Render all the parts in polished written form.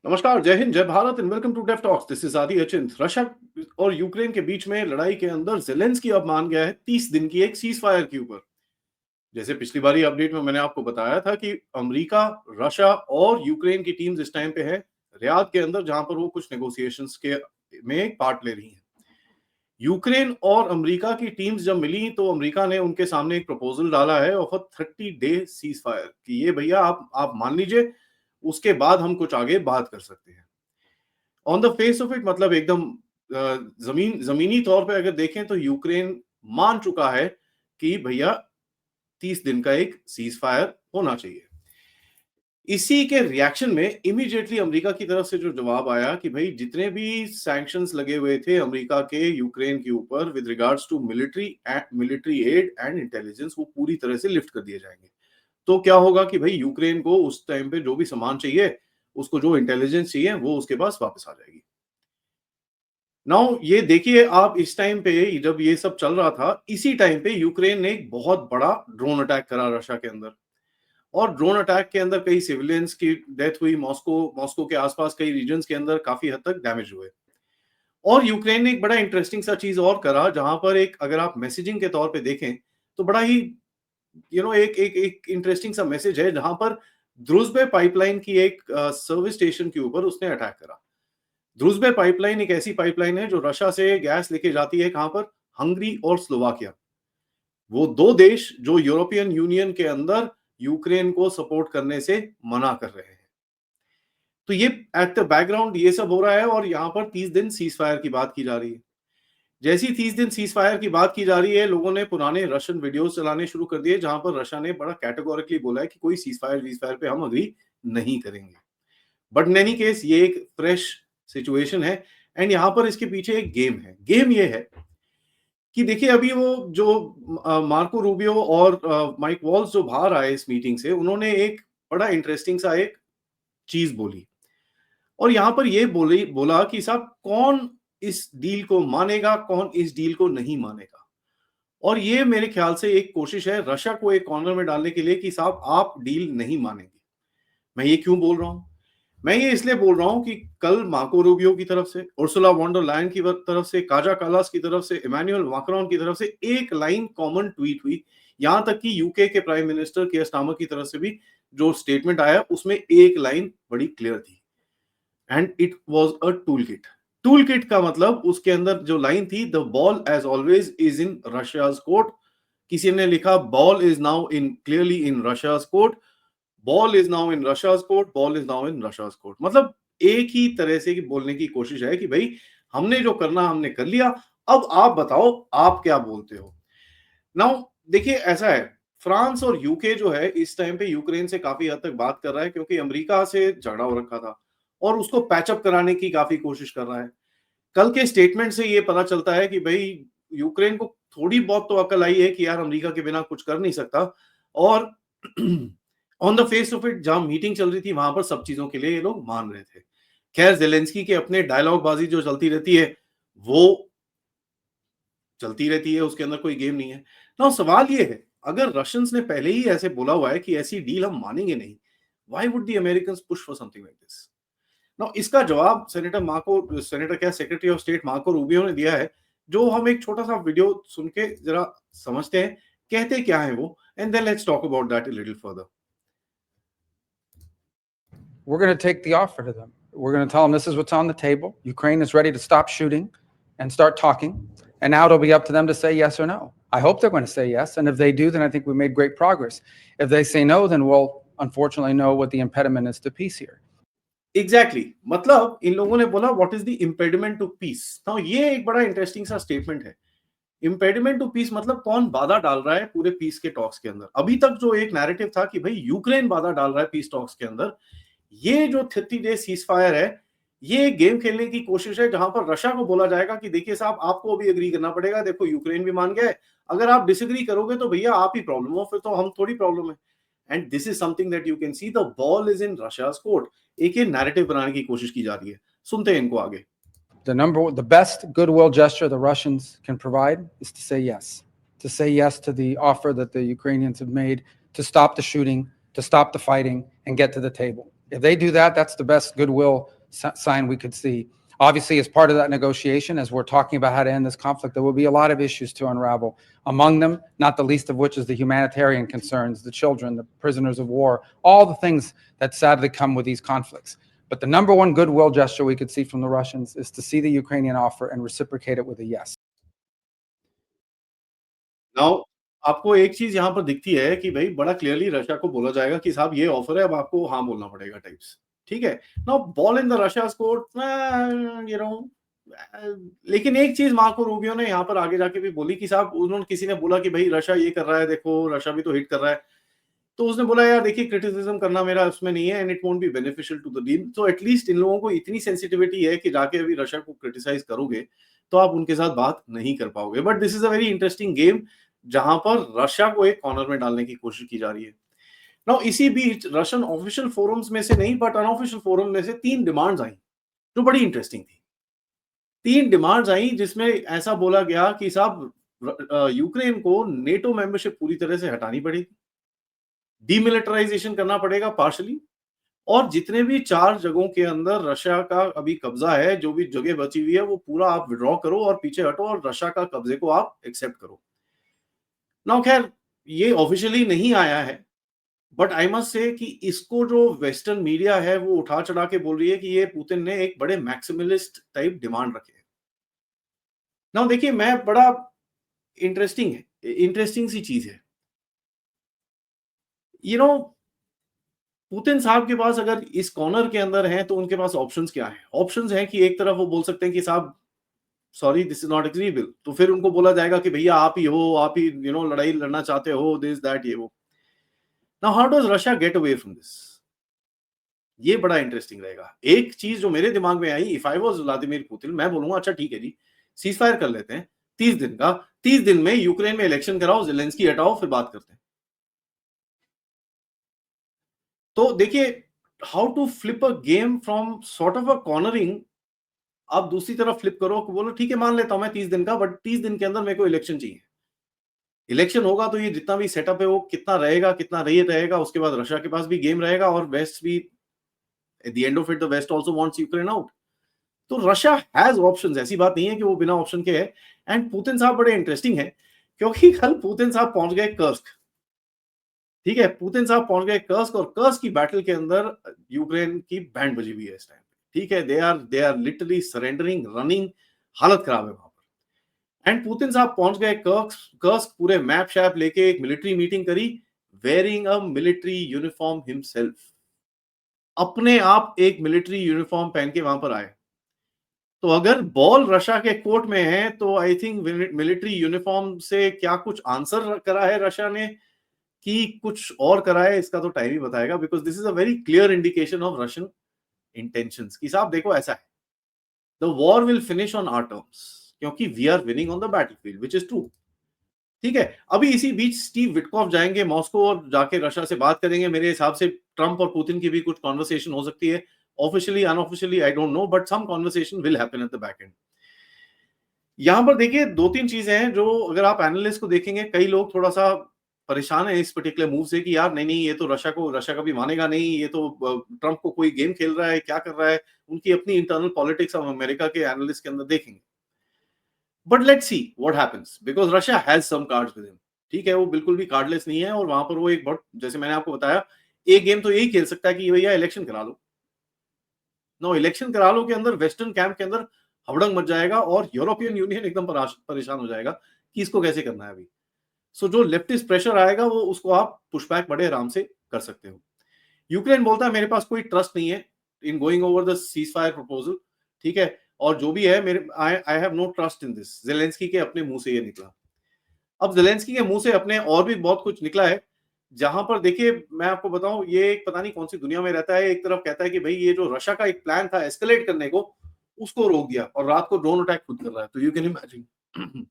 नमस्कार, जय हिंद, जय Bharat and welcome to Def Talks. This is Aadi Achint. Russia और यूक्रेन के बीच में लड़ाई के अंदर ज़ेलेंस्की अब मान गया है 30 दिन की एक सीज फायर के ऊपर। जैसे पिछली बारी अपडेट में मैंने आपको बताया था कि अमेरिका, रशिया और यूक्रेन की टीम्स इस टाइम पे है रियाद के अंदर, जहां पर वो कुछ नेगोशिएशंस के में पार्ट ले रही हैं। यूक्रेन और अमेरिका की टीम्स जब मिली तो अमेरिका ने उनके सामने एक प्रपोजल डाला है ऑफ अ 30-डे सीज फायर कि ये भैया आप मान लीजिए, उसके बाद हम कुछ आगे बात कर सकते हैं। On the face of it मतलब एकदम जमीनी तौर पे अगर देखें तो यूक्रेन मान चुका है कि भैया 30 दिन का एक सीज फायर होना चाहिए। इसी के रिएक्शन में इमीडिएटली अमेरिका की तरफ से जो जवाब आया कि भाई जितने भी सैंक्शंस लगे हुए थे अमेरिका के यूक्रेन के ऊपर with regards to military aid and intelligence, वो पूरी तरह से लिफ्ट कर दिए जाएंगे। तो क्या होगा कि भाई यूक्रेन को उस टाइम पे जो भी सामान चाहिए, उसको जो इंटेलिजेंस चाहिए, वो उसके पास वापस आ जाएगी। नाउ ये देखिए आप, इस टाइम पे जब ये सब चल रहा था, इसी टाइम पे यूक्रेन ने एक बहुत बड़ा ड्रोन अटैक करा रशिया के अंदर। और ड्रोन अटैक के अंदर कई सिविलियंस की डेथ हुई। मॉस्को के आसपास कई रीजन्स के अंदर काफी हद तक डैमेज हुए। और यूक्रेन ने एक बड़ा इंटरेस्टिंग सा चीज और करा, जहां पर एक अगर आप मैसेजिंग के तौर पे देखें तो बड़ा ही एक एक एक इंटरेस्टिंग सा मैसेज है, जहां पर ध्रुज़बे पाइपलाइन की एक सर्विस स्टेशन के ऊपर उसने अटैक करा। ध्रुज़बे पाइपलाइन एक ऐसी पाइपलाइन है जो रशिया से गैस लेके जाती है, कहां पर? हंगरी और स्लोवाकिया। वो दो देश जो यूरोपियन यूनियन के अंदर यूक्रेन को सपोर्ट करने से मना कर रहे हैं। तो ये एट द बैकग्राउंड ये सब हो रहा है और यहाँ पर 30 दिन सीज फायर की बात की जा रही है। जैसी 30 दिन सीज फायर की बात की जा रही है, लोगों ने पुराने रशियन वीडियोस चलाने शुरू कर दिए, जहां पर रशिया ने बड़ा कैटेगोरिकली बोला है कि कोई सीज फायर पे हम अग्री नहीं करेंगे। बट इन एनी केस ये एक फ्रेश सिचुएशन है एंड यहाँ पर इसके पीछे एक गेम है। गेम ये है कि देखिए अभी वो जो मार्को रूबियो और माइक वॉल्स जो बाहर आए इस मीटिंग से, उन्होंने एक बड़ा इंटरेस्टिंग सा एक चीज बोली। और यहां पर ये बोला कि साहब कौन इस डील को मानेगा, कौन इस डील को नहीं मानेगा। और ये मेरे ख्याल से एक कोशिश है रशिया को एक कॉर्नर में डालने के लिए कि साहब आप डील नहीं मानेंगे। मैं ये क्यों बोल रहा हूं? मैं ये इसलिए बोल रहा हूं कि कल मार्को रूबियो की तरफ से, उर्सुला वॉन डर लायन की तरफ से, काजा कालास की तरफ से, इमैनुअल मैक्रोन की तरफ से एक लाइन कॉमन ट्वीट हुई। यहां तक कि यूके के प्राइम मिनिस्टर कियर स्टारमर की तरफ से भी जो स्टेटमेंट आया उसमें एक लाइन बड़ी क्लियर थी, and it was a tool kit. Tool kit का मतलब उसके अंदर जो लाइन थी, the ball as always is in Russia's court. किसी ने लिखा ball is now in clearly in Russia's court, ball is now in Russia's court, ball is now in Russia's court. मतलब एक ही तरह से बोलने की कोशिश है कि भाई हमने जो करना हमने कर लिया, अब आप बताओ आप क्या बोलते हो। नाउ देखिए ऐसा है, फ्रांस और यूके जो है इस टाइम पे यूक्रेन से काफी हद तक बात कर रहा है, क्योंकि अमेरिका से झगड़ा हो रखा था और उसको पैचअप कराने की काफी कोशिश कर रहा है। कल के स्टेटमेंट से ये पता चलता है कि भाई यूक्रेन को थोड़ी बहुत तो अकल आई है कि यार अमेरिका के बिना कुछ कर नहीं सकता। और on the face of it जहां मीटिंग चल रही थी वहां पर सब चीजों के लिए ये लोग मान रहे थे। खैर जेलेंस्की के अपने डायलॉग बाजी जो चलती रहती है वो चलती रहती है, उसके अंदर कोई गेम नहीं है ना। सवाल ये है, अगर रशियंस ने पहले ही ऐसे बोला हुआ है कि ऐसी डील हम मानेंगे नहीं, why would the Americans push for something like this? Now इसका जवाब सेनेटर क्या secretary of state Marco Rubio ने दिया है, जो हम एक छोटा सा वीडियो सुन के जरा समझते हैं कहते क्या है वो, and then let's talk about that a little further. We're going to take the offer to them. We're going to tell them this is what's on the table. Ukraine is ready to stop shooting and start talking. And now it'll be up to them to say yes or no. I hope they're going to say yes. And if they do, then I think we made great progress. If they say no, then we'll unfortunately know what the impediment is to peace here. Exactly. मतलब इन लोगों ने बोला what is the impediment to peace. Now ये एक बड़ा interesting सा statement है। Impediment to piece मतलब कौन बाधा डाल रहा है पूरे पीस के टॉक्स के अंदर। अभी तक जो एक नैरेटिव था कि भाई यूक्रेन बाधा डाल रहा है पीस टॉक्स के अंदर, ये जो 30-डे सीज फायर है ये गेम खेलने की कोशिश है, जहां पर रशिया को बोला जाएगा कि देखिए साहब आपको अभी एग्री करना पड़ेगा, देखो यूक्रेन भी मान गया है, अगर आप डिसएग्री करोगे तो भैया आप ही प्रॉब्लम हो, फिर तो हम थोड़ी प्रॉब्लम है। And this is something that you can see, the ball is in Russia's court. एक ये नैरेटिव बनाने की कोशिश की जा रही है। सुनते हैं इनको आगे। The best goodwill gesture the Russians can provide is to say yes to the offer that the Ukrainians have made to stop the shooting, to stop the fighting, and get to the table. If they do that, that's the best goodwill sign we could see. Obviously, as part of that negotiation, as we're talking about how to end this conflict, there will be a lot of issues to unravel. Among them, not the least of which is the humanitarian concerns, the children, the prisoners of war, all the things that sadly come with these conflicts. But the number one goodwill gesture we could see from the Russians is to see the Ukrainian offer and reciprocate it with a yes. Now आपको एक चीज़ यहाँ पर दिखती है कि भई बड़ा clearly Russia को बोला जाएगा कि साहब ये ऑफर है, अब आपको हाँ बोलना पड़ेगा टाइप्स, ठीक है? Now ball in the Russia's court you know लेकिन एक चीज़ मार्को रूबियो ने यहाँ पर आगे जाके भी बोली कि साहब उन्होंने किसी ने बोला कि भई रशिया ये कर रहा है, देखो रशिया भी तो हिट कर रहा है। तो उसने बोला यार देखिए क्रिटिसिज्म करना मेरा उसमें नहीं है and it won't be beneficial to the deal. So at least इन लोगों को इतनी सेंसिटिविटी है कि जाके अभी रशिया को क्रिटिसाइज करोगे, तो आप उनके साथ बात नहीं कर पाओगे। But this is a very interesting game जहां पर रशिया को एक कॉर्नर में डालने की कोशिश की जा रही है। नाउ इसी बीच रशियन ऑफिशियल फोरम्स में से नहीं बट अनऑफिशियल फोरम में से 3 डिमांड्स आई, जो बड़ी इंटरेस्टिंग थी। 3 डिमांड्स आई जिसमें ऐसा बोला गया कि साहब यूक्रेन को नेटो मेंबरशिप पूरी तरह से हटानी पड़ेगी, डीमिलिटराइजेशन करना पड़ेगा पार्शियली, और जितने भी 4 जगहों के अंदर रशिया का अभी कब्जा है, जो भी जगह बची हुई है वो पूरा आप विड्रॉ करो और पीछे हटो और रशिया का कब्जे को आप एक्सेप्ट करो। नाउ खैर ये ऑफिशियली नहीं आया है, बट आई मस्ट से कि इसको जो वेस्टर्न मीडिया है वो उठा चढ़ा के बोल रही है कि ये पुतिन ने एक बड़े मैक्सिमलिस्ट टाइप डिमांड रखे हैं। नाउ देखिए मैं बड़ा इंटरेस्टिंग सी चीज है, यू नो पुतिन साहब के पास अगर इस कॉर्नर के अंदर हैं तो उनके पास ऑप्शंस क्या हैं? ऑप्शंस हैं कि एक तरफ वो बोल सकते हैं कि साहब sorry this is not agreeable, तो फिर उनको बोला जाएगा कि भैया आप ही हो, आप ही लड़ाई लड़ना चाहते हो, दिस दैट ये वो। Now how does Russia get away from this? ये बड़ा इंटरेस्टिंग रहेगा। एक चीज जो मेरे दिमाग में आई, if I was Vladimir Putin, मैं बोलूंगा अच्छा ठीक है जी, सीज फायर कर लेते हैं 30 दिन का, 30 दिन में यूक्रेन में इलेक्शन कराओ, ज़ेलेंस्की हटाओ, फिर बात करते हैं। तो देखिए how to flip a game from sort of a cornering, आप दूसरी तरफ फ्लिप करो, बोलो ठीक है मान लेता हूं मैं 30 दिन का, बट 30 दिन के अंदर मेरे को इलेक्शन चाहिए। इलेक्शन होगा तो ये जितना भी सेटअप है वो कितना रहेगा, कितना रही रहेगा, उसके बाद रशिया के पास भी गेम रहेगा और वेस्ट भी, at the end of it the west also wants Ukraine out. तो रशिया हैज ऑप्शंस, ऐसी बात नहीं है कि वो बिना ऑप्शन के है। एंड पुतिन साहब बड़े इंटरेस्टिंग है क्योंकि कल पुतिन साहब पहुंच गए कर्स्क, ठीक है, पुतिन साहब पहुंच गए कर्स्क और कर्स्क की बैटल के अंदर यूक्रेन की बैंड बजी हुई है इस टाइम पे, ठीक है, they are literally surrendering, running, हालत खराब है वहां पर। एंड पुतिन साहब पहुंच गए कर्स्क, कर्स्क पूरे मैप शैप लेके एक मिलिट्री मीटिंग करी, wearing a military uniform himself, अपने आप एक मिलिट्री यूनिफॉर्म पहन के वहां पर आए। तो अगर बॉल रशिया के कोर्ट में है तो आई थिंक मिलिट्री यूनिफॉर्म से क्या कुछ आंसर करा है रशिया ने कि कुछ और करा है, इसका तो टाइम ही बताएगा, because this is a very clear indication of Russian intentions कि साहब देखो ऐसा है, the war will finish on our terms क्योंकि we are winning on the battlefield which is true, ठीक है। अभी इसी बीच स्टीव विटकॉफ जाएंगे मॉस्को और जाके रशिया से बात करेंगे। मेरे हिसाब से ट्रंप और पुतिन की भी कुछ कॉन्वर्सेशन हो सकती है, officially unofficially I don't know, but some conversation will happen at the back end. यहां पर देखिए 2-3 चीजें हैं जो अगर आप एनालिस्ट को देखेंगे, कई लोग थोड़ा सा परेशान है इस पर्टिकुलर मूव से कि यार नहीं ये तो रशिया कभी मानेगा नहीं, ये तो ट्रंप को कोई गेम खेल रहा है, क्या कर रहा है, उनकी अपनी इंटरनल पॉलिटिक्स हम अमेरिका के एनालिस्ट के अंदर देखेंगे। But let's see what happens because Russia has some cards with him, ठीक है, वो बिल्कुल भी कार्डलेस नहीं है और वहां पर वो एक बहुत, जैसे मैंने आपको बताया, एक गेम तो यही खेल सकता है कि भैया इलेक्शन करा लो। नो इलेक्शन करा लो के अंदर वेस्टर्न कैंप के अंदर हबड़ंग मच जाएगा और यूरोपियन यूनियन एकदम परेशान हो जाएगा कि इसको कैसे करना है अभी। सो जो लेफ्टिस्ट प्रेशर आएगा वो उसको आप पुशबैक बड़े आराम से कर सकते हो। यूक्रेन बोलता है मेरे पास कोई ट्रस्ट नहीं है in going over the ceasefire proposal, ठीक है, और जो भी है मेरे I have no trust in this. Zelensky के अपने मुंह से ये निकला। अब ज़ेलेंस्की के मुंह से अपने और भी बहुत कुछ निकला है, जहां पर देखिए मैं आपको बताऊं, ये एक पता नहीं कौन सी दुनिया में रहता है। एक तरफ कहता है कि भाई ये जो रशिया का एक प्लान था एस्केलेट करने को, उसको रोक दिया और रात को ड्रोन अटैक खुद कर रहा है। तो यू कैन इमेजिन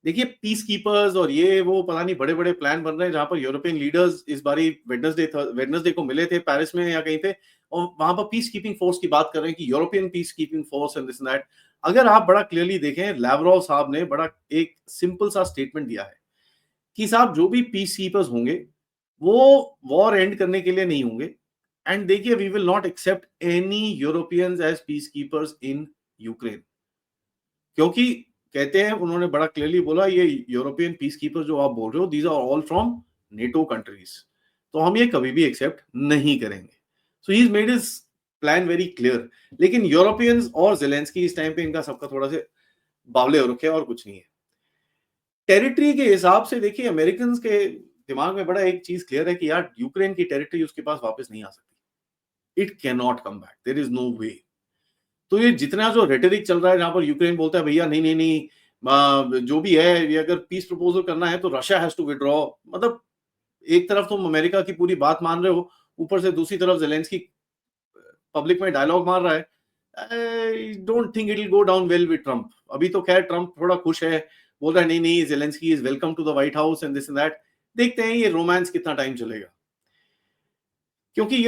देखिए पीस कीपर्स और ये वो पता नहीं बड़े बड़े प्लान बन रहे हैं, जहां पर यूरोपियन लीडर्स इस बारी वेडनेसडे को मिले थे पेरिस में या कहीं पे, और वहां पर पीस कीपिंग फोर्स की बात कर रहे हैं कि European peace keeping force and this and that. अगर आप बड़ा क्लियरली देखें, लैवरोव साहब ने बड़ा एक सिंपल सा स्टेटमेंट दिया है कि साहब जो भी पीस कीपर्स होंगे वो वॉर एंड करने के लिए नहीं होंगे, एंड देखिए, we will not accept any Europeans as peacekeepers in Ukraine, क्योंकि कहते हैं, उन्होंने बड़ा क्लियरली बोला, ये यूरोपियन पीस कीपर जो आप बोल रहे हो, these are all from NATO countries, तो हम ये कभी भी एक्सेप्ट नहीं करेंगे। So he is made his plan very clear. लेकिन यूरोपियंस और ज़ेलेंस्की इस टाइम पे इनका सबका थोड़ा से बावले हो रखे हैं, और कुछ नहीं है। टेरिटरी के हिसाब से देखिए, अमेरिकन के दिमाग में बड़ा एक चीज क्लियर है कि यार, यूक्रेन की टेरिटरी उसके पास वापस नहीं आ सकती। It can not come back, there is no way. तो ये जितना जो रेटरिक चल रहा है, जहां पर यूक्रेन बोलता है भैया नहीं नहीं नहीं, जो भी है, ये अगर पीस प्रपोजल करना है तो रशिया हैज टू विड्रॉ, मतलब एक तरफ तुम अमेरिका की पूरी बात मान रहे हो, ऊपर से दूसरी तरफ ज़ेलेंस्की पब्लिक में डायलॉग मार रहा है। I don't think it will go down well with Trump. अभी तो खैर ट्रम्प थोड़ा खुश है, बोल रहा है नहीं नहीं, Zelensky is welcome to the White House and this and that. देखते हैं ये रोमांस कितना टाइम चलेगा, क्योंकि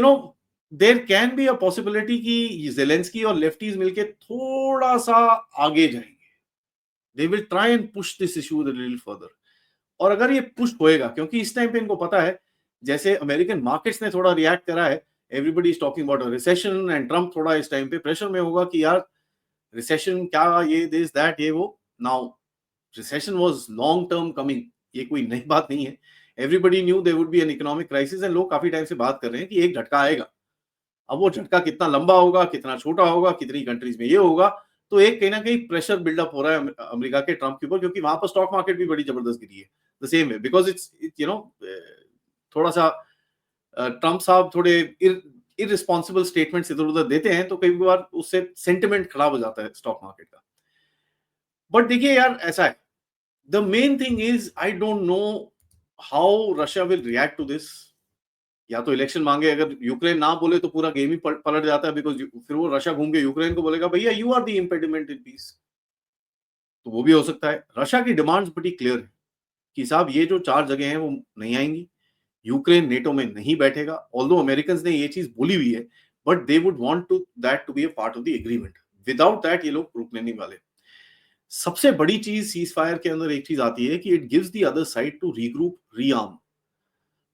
there can be a possibility कि ज़ेलेंस्की और लेफ्टीज मिलके थोड़ा सा आगे जाएंगे। They will try and push this issue a little further. और अगर ये पुश होएगा, क्योंकि इस टाइम पे इनको पता है, जैसे अमेरिकन मार्केट्स ने थोड़ा रिएक्ट करा है, everybody is talking about a recession, and Trump थोड़ा इस टाइम पे प्रेशर में होगा कि यार रिसेशन क्या, ये दिस दैट ये वो। Now recession was long term coming, ये कोई नई बात नहीं है। Everybody knew there would be an economic crisis, and लोग काफी टाइम से बात कर रहे हैं कि एक झटका आएगा। अब वो झटका कितना लंबा होगा, कितना छोटा होगा, कितनी कंट्रीज में ये होगा, तो एक कहीं ना कहीं प्रेशर बिल्डअप हो रहा है अमेरिका के ट्रम्प के ऊपर, क्योंकि वहां पर स्टॉक मार्केट भी बड़ी जबरदस्त गिरी है the same way, because it's थोड़ा सा ट्रम्प साहब थोड़े इररिस्पॉन्सिबल स्टेटमेंट्स इधर उधर देते हैं, तो कई बार उससे सेंटिमेंट खराब हो जाता है स्टॉक मार्केट का। बट देखिए यार, ऐसा है, the main thing is I don't know how Russia will react to this. या तो इलेक्शन मांगे, अगर यूक्रेन ना बोले तो पूरा गेम ही पलट जाता है, बिकॉज फिर वो रशिया घूम के यूक्रेन को बोलेगा भैया you are the impediment in peace, तो वो भी हो सकता है। रशिया की डिमांड्स बड़ी क्लियर है कि साहब ये जो 4 जगह हैं वो नहीं आएंगी, यूक्रेन नेटो में नहीं बैठेगा, ऑल्दो अमेरिकन ने ये चीज बोली हुई है, but they would want to that to be a part of the agreement. Without that ये लोग रुकने नहीं वाले। सबसे बड़ी चीज सीज फायर के अंदर एक चीज आती है कि it gives the other side to regroup, rearm.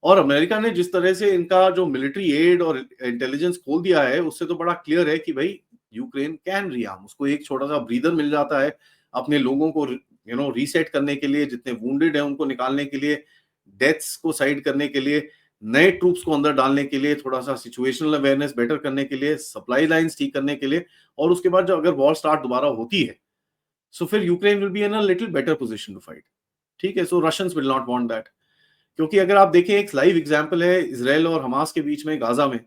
और अमेरिका ने जिस तरह से इनका जो मिलिट्री एड और इंटेलिजेंस खोल दिया है, उससे तो बड़ा क्लियर है कि भाई यूक्रेन कैन रीआर्म, उसको एक छोटा सा ब्रीदर मिल जाता है अपने लोगों को रीसेट करने के लिए, जितने वुंडेड है उनको निकालने के लिए, डेथ्स को साइड करने के लिए, नए ट्रूप्स को अंदर डालने के लिए, थोड़ा सा सिचुएशनल अवेयरनेस बेटर करने के लिए, सप्लाई लाइंस ठीक करने के लिए। और उसके बाद जो अगर वॉर स्टार्ट दोबारा होती है, सो फिर Ukraine will be in a little better position to fight. ठीक है, so Russians will not want that, क्योंकि अगर आप देखें, एक लाइव एग्जांपल है इजराइल और हमास के बीच में गाजा में।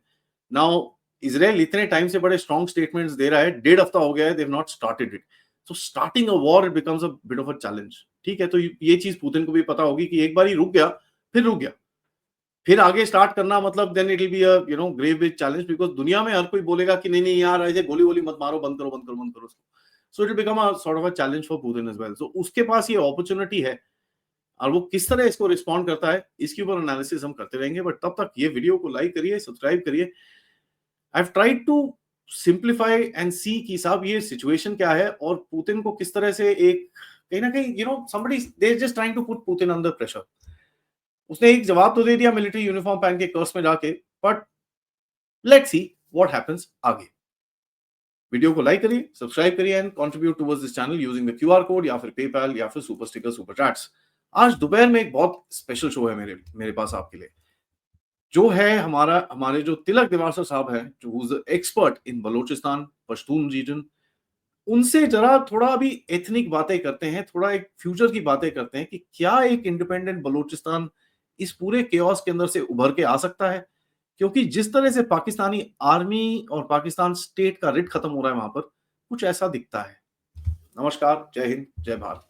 नाउ इजराइल इतने टाइम से बड़े स्ट्रॉन्ग स्टेटमेंट्स दे रहा है, 1.5 हफ्ता हो गया है, they have not started it. So starting a war it becomes a bit of a challenge. ठीक है, तो ये चीज पुतिन को भी पता होगी कि एक बार ही रुक गया, फिर रुक गया, फिर आगे स्टार्ट करना, मतलब then it will be a grave big challenge, because दुनिया में हर कोई बोलेगा कि नहीं नहीं यार, ऐसे गोली वोली मत मारो, बंद करो बंद करो बंद करो उसको। So it become a sort of a challenge for Putin as well. So उसके पास ये अपॉर्चुनिटी है, और वो किस तरह इसको रिस्पॉन्ड करता है, इसके ऊपर एनालिसिस हम करते रहेंगे। बट तब तक ये वीडियो को लाइक करिए, सब्सक्राइब करिए। I have tried to simplify and see कि साहब ये सिचुएशन क्या है, और पुतिन को किस तरह से एक कहीं ना कहीं somebody they just trying to put Putin under pressure। उसने एक जवाब तो दे दिया मिलिट्री यूनिफॉर्म पहन के कर्स में जाके, but let's see what happens आगे। वीडियो को लाइक करिए, सब्सक्राइब करिए and contribute towards this channel using the QR code या फिर पेपैल या फिर सुपर स्टिकर, सुपर चैट्स। आज दोपहर में एक बहुत स्पेशल शो है मेरे पास आपके लिए, जो है हमारे जो तिलक दिवाकर साहब हैं, जो who is expert in Balochistan Pashtun region. उनसे जरा थोड़ा अभी एथनिक बातें करते हैं, थोड़ा एक फ्यूचर की बातें करते हैं कि क्या एक इंडिपेंडेंट बलोचिस्तान इस पूरे केओस के अंदर से उभर के आ सकता है, क्योंकि जिस तरह से पाकिस्तानी आर्मी और पाकिस्तान स्टेट का रिट खत्म हो रहा है वहां पर, कुछ ऐसा दिखता है। नमस्कार, जय हिंद, जय भारत।